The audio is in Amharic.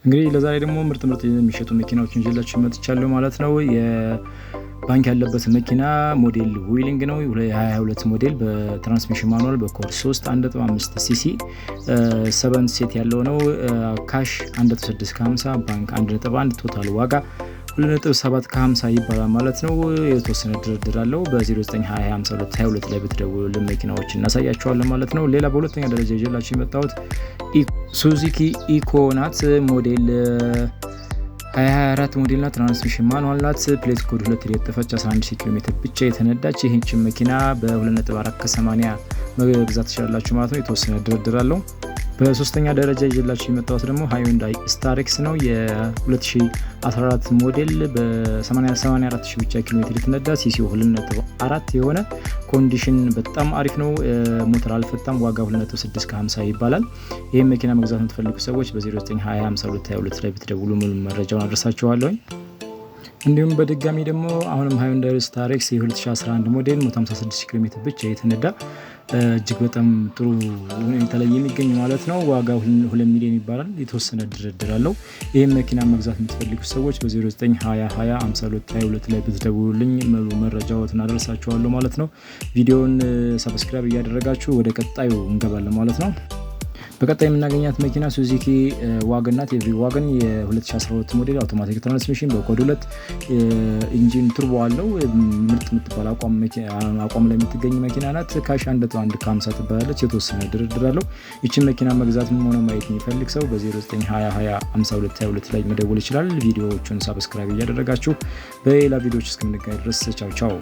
እንግዲህ ለዛሬ ደግሞ ምርጥ የሚሸጡ መኪናዎችን ይዤላችሁ መጥቻለሁ ማለት ነው። የባንክ ያለበት መኪና ሞዴል ዊሊንግ ነው። 2022 ሞዴል በትራንስሚሽን ማኑዋል በኮድ 3 1.5 ሲሲ 7 ሴት ያለው ነው። ካሽ 1.650 ባንክ 1.1 ቶታል ዋጋ 2.750 ይባላል ማለት ነው። የተወሰነ ድርድር አለው። በ0922 ላይ ብትደውሉልን መኪናዎች እናሳያቸዋለን ማለት ነው። ሌላ በሁለተኛ ደረጃ ይዤላችሁ የመጣሁት ሱዙኪ ኢኮ ናት። ሞዴል 2024 ሞዴል ናት። ትራንስሚሽን ማኑዋል ናት። ፕሌት ኮድ 2 የተፈች 11 ኪሎ ሜትር ብቻ የተነዳች ይህችን መኪና በ2.4 ከ80 መግዛት ትችላላችሁ ማለት ነው። የተወሰነ ድርድር አለው። በሶስተኛ ደረጃ ይዤላችሁ የመጣሁት ደግሞ ሃይንዳይ ስታሬክስ ነው። የ2014 ሞዴል በ84 ብቻ ኪሎ ሜትር የተነዳ ሲሲኦ 2.4 የሆነ ኮንዲሽን በጣም አሪፍ ነው። ሞተር አልፈታም። ዋጋ 2.650 ይባላል። ይህም መኪና መግዛት የምትፈልጉ ሰዎች በ0922 ላይ ብትደውሉ ሙሉ መረጃውን አድርሳችኋለሁ። እንዲሁም በድጋሚ ደግሞ አሁንም ሃይንዳይ ስታሬክስ የ2011 ሞዴል 156 ኪሎ ሜትር ብቻ የተነዳ እጅግ በጣም ጥሩ ሁኔታ ላይ የሚገኝ ማለት ነው። ዋጋ 2 ሚሊዮን ይባላል። የተወሰነ ድርድር አለው። ይህም መኪና መግዛት የምትፈልጉ ሰዎች በ0922 ላይ ብትደውሉልኝ ሙሉ መረጃዎትን አደርሳችኋለሁ ማለት ነው። ቪዲዮውን ሰብስክራይብ እያደረጋችሁ ወደ ቀጣዩ እንገባለን ማለት ነው። በቀጣይ የምናገኛት መኪና ሱዙኪ ዋገን ናት። ዋገን የ2012 ሞዴል አውቶማቲክ ትራንስሚሽን በኮድ 2 ኢንጂን ቱርቦ አለው። ምርጥ የምትባል አቋም ላይ የምትገኝ መኪና ናት። ካሽ 1.150 ትባላለች። የተወሰነ ድርድር አለው። ይችን መኪና መግዛት ሆነ ማየት የሚፈልግ ሰው በ0922 ላይ መደወል ይችላል። ቪዲዮዎቹን ሰብስክራይብ እያደረጋችሁ በሌላ ቪዲዮዎች እስከምንገናኝ ድረስ ቻው ቻው።